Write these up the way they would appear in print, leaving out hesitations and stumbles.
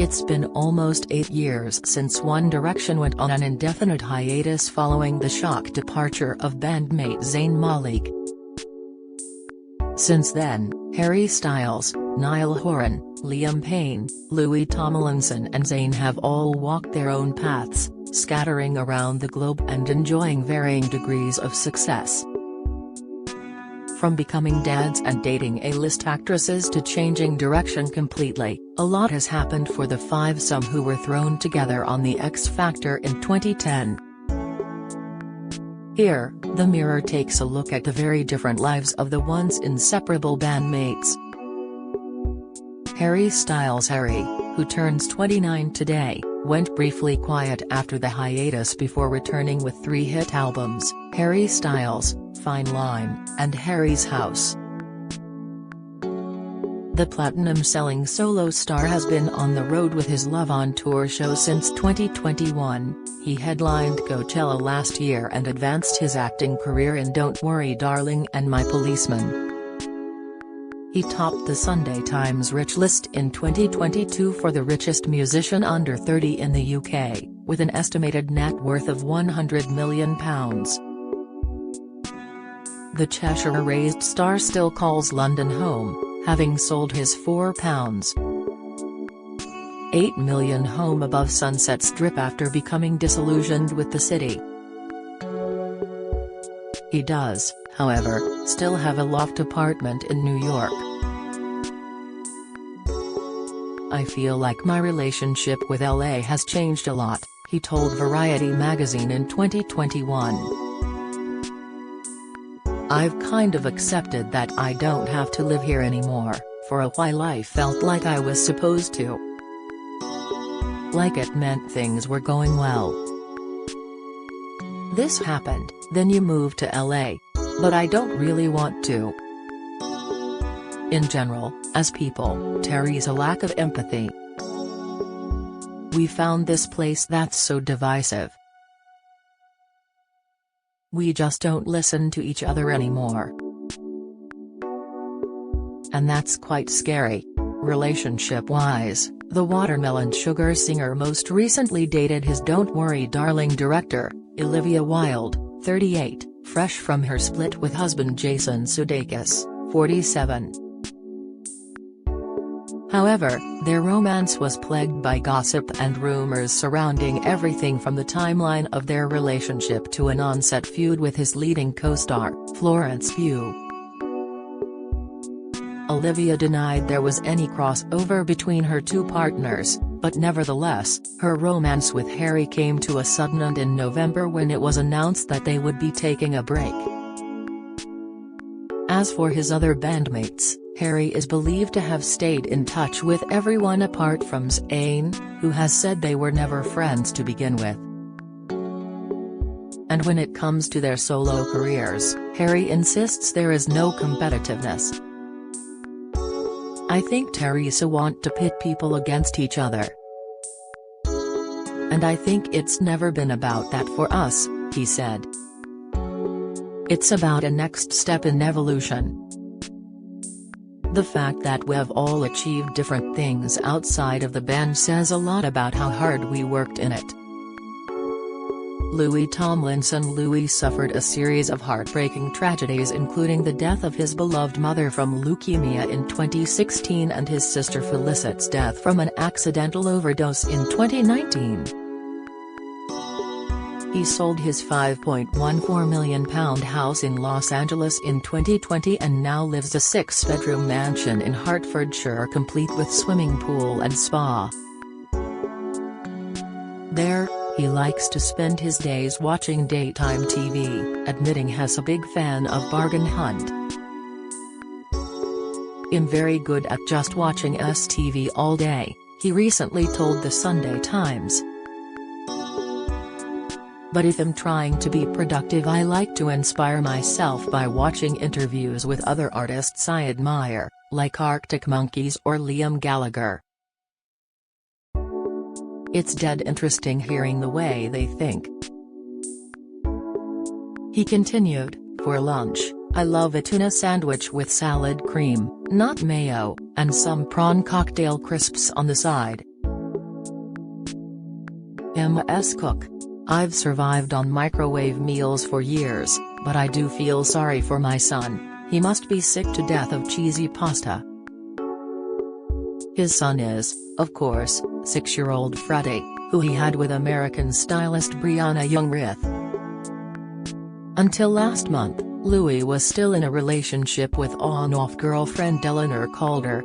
It's been almost 8 years since One Direction went on an indefinite hiatus following the shock departure of bandmate Zayn Malik. Since then, Harry Styles, Niall Horan, Liam Payne, Louis Tomlinson and Zayn have all walked their own paths, scattering around the globe and enjoying varying degrees of success. From becoming dads and dating A-list actresses to changing direction completely, a lot has happened for the fivesome who were thrown together on The X Factor in 2010. Here, The Mirror takes a look at the very different lives of the once inseparable bandmates. Harry Styles. Harry, who turns 29 today, went briefly quiet after the hiatus before returning with 3 hit albums, Harry Styles, Fine Line, and Harry's House. The platinum-selling solo star has been on the road with his Love on Tour show since 2021. He headlined Coachella last year and advanced his acting career in Don't Worry Darling and My Policeman. He topped the Sunday Times Rich list in 2022 for the richest musician under 30 in the UK, with an estimated net worth of £100 million. The Cheshire-raised star still calls London home, having sold his £4.8 million home above Sunset Strip after becoming disillusioned with the city. He does, however, still have a loft apartment in New York. "I feel like my relationship with LA has changed a lot," he told Variety magazine in 2021. "I've kind of accepted that I don't have to live here anymore. For a while I felt like I was supposed to. Like it meant things were going well. This happened, then you move to LA. But I don't really want to." In general, as people, Terry's a lack of empathy. "We found this place that's so divisive. We just don't listen to each other anymore. And that's quite scary." Relationship-wise, the Watermelon Sugar singer most recently dated his Don't Worry Darling director, Olivia Wilde, 38, fresh from her split with husband Jason Sudeikis, 47. However, their romance was plagued by gossip and rumors surrounding everything from the timeline of their relationship to an on-set feud with his leading co-star, Florence Pugh. Olivia denied there was any crossover between her two partners, but nevertheless, her romance with Harry came to a sudden end in November when it was announced that they would be taking a break. As for his other bandmates, Harry is believed to have stayed in touch with everyone apart from Zayn, who has said they were never friends to begin with. And when it comes to their solo careers, Harry insists there is no competitiveness. "I think Teresa want to pit people against each other. And I think it's never been about that for us," he said. "It's about a next step in evolution. The fact that we've all achieved different things outside of the band says a lot about how hard we worked in it." Louis Tomlinson. Louis suffered a series of heartbreaking tragedies, including the death of his beloved mother from leukemia in 2016 and his sister Felicit's death from an accidental overdose in 2019. He sold his £5.14 million house in Los Angeles in 2020 and now lives a 6-bedroom mansion in Hertfordshire complete with swimming pool and spa. There, he likes to spend his days watching daytime TV, admitting he's a big fan of Bargain Hunt. "I'm very good at just watching TV all day," he recently told the Sunday Times. "But if I'm trying to be productive, I like to inspire myself by watching interviews with other artists I admire, like Arctic Monkeys or Liam Gallagher. It's dead interesting hearing the way they think." He continued, "For lunch, I love a tuna sandwich with salad cream, not mayo, and some prawn cocktail crisps on the side. M.S. Cook. I've survived on microwave meals for years, but I do feel sorry for my son. He must be sick to death of cheesy pasta. His son is, of course, 6-year-old Freddie, who he had with American stylist Brianna Youngrith. Until last month, Louis was still in a relationship with on-off girlfriend Eleanor Calder.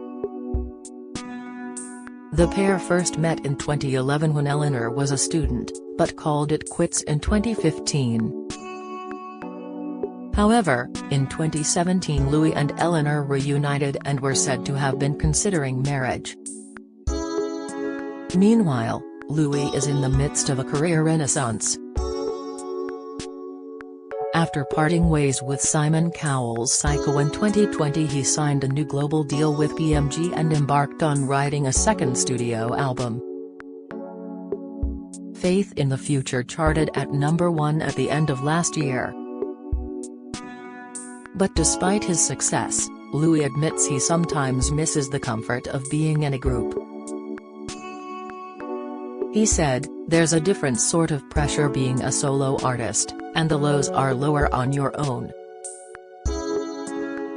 The pair first met in 2011 when Eleanor was a student, but called it quits in 2015. However, in 2017 Louis and Eleanor reunited and were said to have been considering marriage. Meanwhile, Louis is in the midst of a career renaissance. After parting ways with Simon Cowell's Psycho in 2020, he signed a new global deal with BMG and embarked on writing a second studio album. Faith in the Future charted at #1 at the end of last year. But despite his success, Louis admits he sometimes misses the comfort of being in a group. He said, "There's a different sort of pressure being a solo artist, and the lows are lower on your own."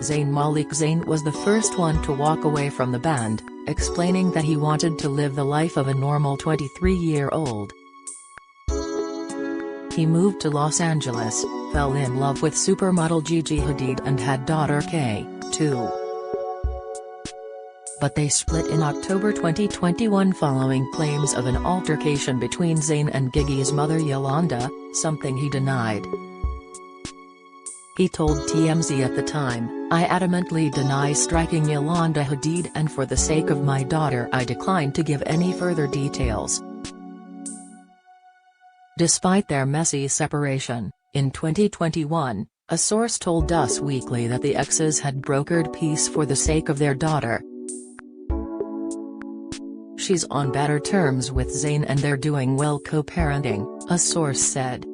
Zayn Malik Zayn was the first one to walk away from the band, explaining that he wanted to live the life of a normal 23-year-old. He moved to Los Angeles, fell in love with supermodel Gigi Hadid and had daughter Kay, too. But they split in October 2021 following claims of an altercation between Zayn and Gigi's mother Yolanda, something he denied. He told TMZ at the time, "I adamantly deny striking Yolanda Hadid, and for the sake of my daughter I decline to give any further details." Despite their messy separation, in 2021, a source told Us Weekly that the exes had brokered peace for the sake of their daughter. "She's on better terms with Zayn and they're doing well co-parenting," a source said.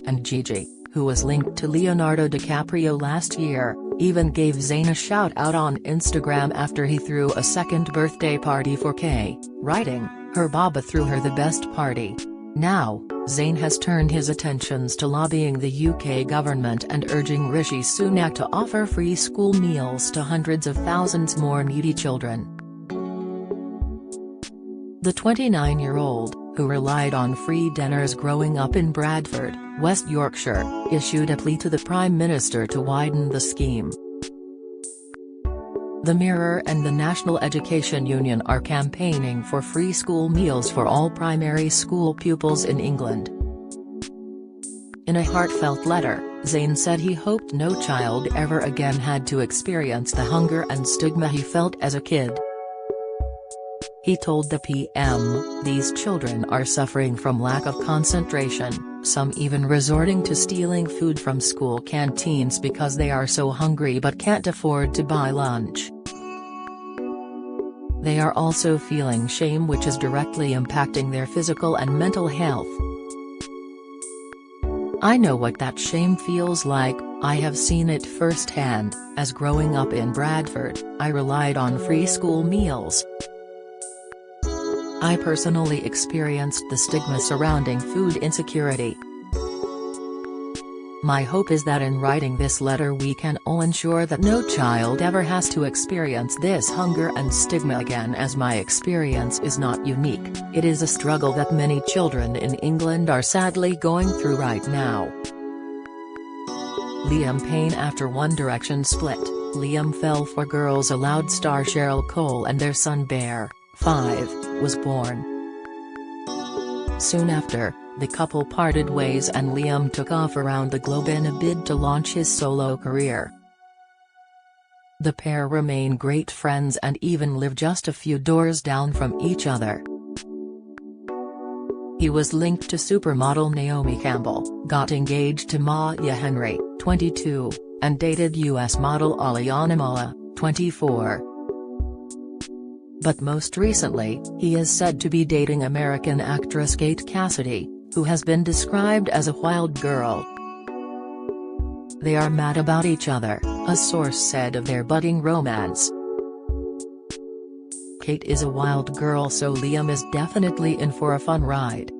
And Gigi, who was linked to Leonardo DiCaprio last year, even gave Zayn a shout-out on Instagram after he threw a second birthday party for Kay, writing, "Her Baba threw her the best party." Now, Zayn has turned his attentions to lobbying the UK government and urging Rishi Sunak to offer free school meals to hundreds of thousands more needy children. The 29-year-old, who relied on free dinners growing up in Bradford, West Yorkshire, issued a plea to the Prime Minister to widen the scheme. The Mirror and the National Education Union are campaigning for free school meals for all primary school pupils in England. In a heartfelt letter, Zayn said he hoped no child ever again had to experience the hunger and stigma he felt as a kid. He told the PM, "These children are suffering from lack of concentration, some even resorting to stealing food from school canteens because they are so hungry but can't afford to buy lunch. They are also feeling shame, which is directly impacting their physical and mental health. I know what that shame feels like. I have seen it firsthand, as growing up in Bradford, I relied on free school meals. I personally experienced the stigma surrounding food insecurity. My hope is that in writing this letter we can all ensure that no child ever has to experience this hunger and stigma again, as my experience is not unique. It is a struggle that many children in England are sadly going through right now." Liam Payne. After One Direction split, Liam fell for Girls Aloud star Cheryl Cole and their son Bear, 5, was born. Soon after, the couple parted ways and Liam took off around the globe in a bid to launch his solo career. The pair remain great friends and even live just a few doors down from each other. He was linked to supermodel Naomi Campbell, got engaged to Maya Henry, 22, and dated US model Aliana Mala, 24. But most recently, he is said to be dating American actress Kate Cassidy, who has been described as a wild girl. They are mad about each other, a source said of their budding romance. Kate is a wild girl, so Liam is definitely in for a fun ride.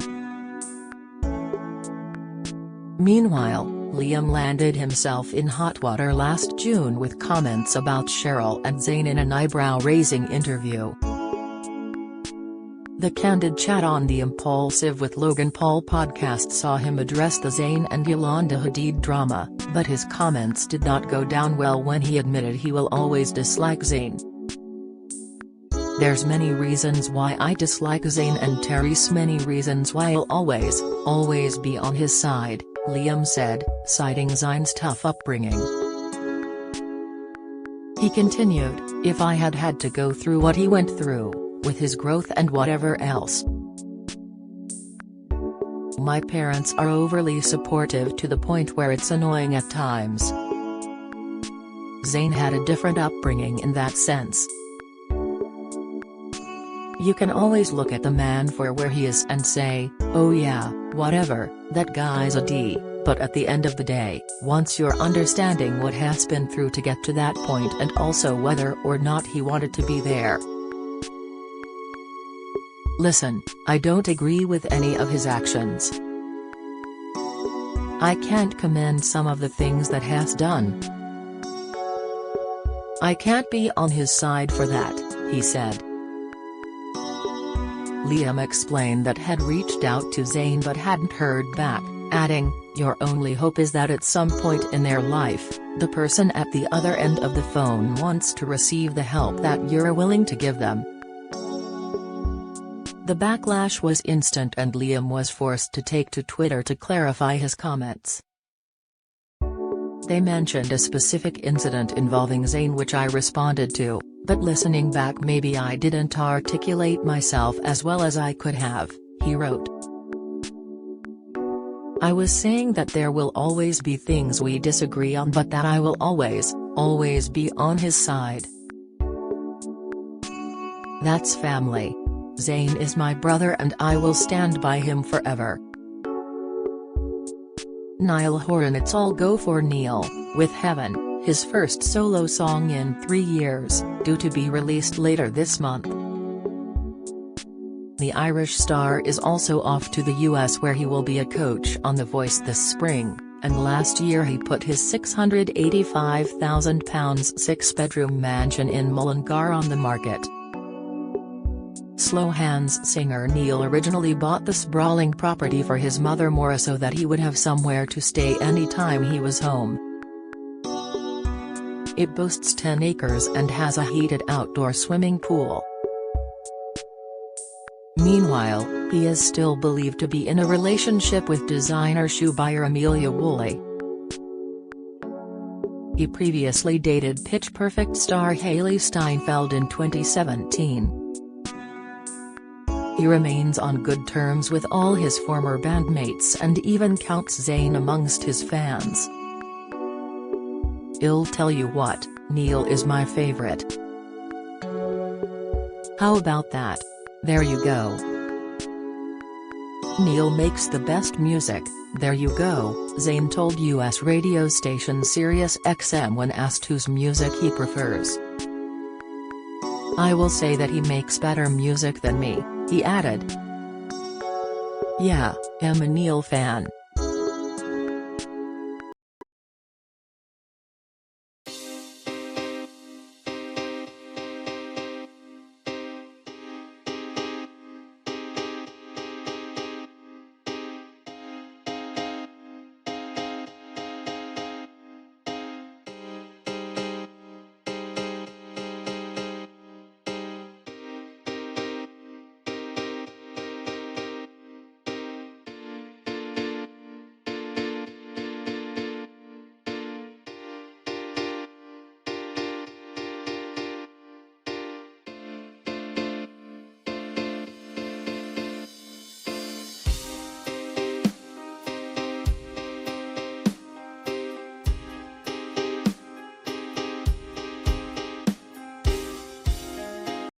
Meanwhile, Liam landed himself in hot water last June with comments about Cheryl and Zayn in an eyebrow-raising interview. The candid chat on the Impulsive with Logan Paul podcast saw him address the Zayn and Yolanda Hadid drama, but his comments did not go down well when he admitted he will always dislike Zayn. "There's many reasons why I dislike Zayn and Therese, many reasons why I'll always be on his side," Liam said, citing Zayn's tough upbringing. He continued, "If I had to go through what he went through, with his growth and whatever else. My parents are overly supportive to the point where it's annoying at times. Zayn had a different upbringing in that sense. You can always look at the man for where he is and say, oh yeah, whatever, that guy's a D, but at the end of the day, once you're understanding what has been through to get to that point and also whether or not he wanted to be there. Listen, I don't agree with any of his actions. I can't commend some of the things that has done. I can't be on his side for that," he said. Liam explained that had reached out to Zayn but hadn't heard back, adding, "Your only hope is that at some point in their life, the person at the other end of the phone wants to receive the help that you're willing to give them." The backlash was instant and Liam was forced to take to Twitter to clarify his comments. "They mentioned a specific incident involving Zayn which I responded to, but listening back maybe I didn't articulate myself as well as I could have," he wrote. "I was saying that there will always be things we disagree on but that I will always be on his side. That's family. Zayn is my brother and I will stand by him forever." Niall Horan It's All Go for Neil, with Heaven, his first solo song in 3 years, due to be released later this month. The Irish star is also off to the US where he will be a coach on The Voice this spring, and last year he put his £685,000 six-bedroom mansion in Mullingar on the market. Slow Hands singer Neil originally bought the sprawling property for his mother Maura so that he would have somewhere to stay anytime he was home. It boasts 10 acres and has a heated outdoor swimming pool. Meanwhile, he is still believed to be in a relationship with designer shoe buyer Amelia Woolley. He previously dated Pitch Perfect star Hailee Steinfeld in 2017. He remains on good terms with all his former bandmates and even counts Zayn amongst his fans. "I'll tell you what, Neil is my favorite. How about that? There you go. Neil makes the best music, there you go," Zayn told US radio station Sirius XM when asked whose music he prefers. "I will say that he makes better music than me," he added. "Yeah, I'm a Neil fan.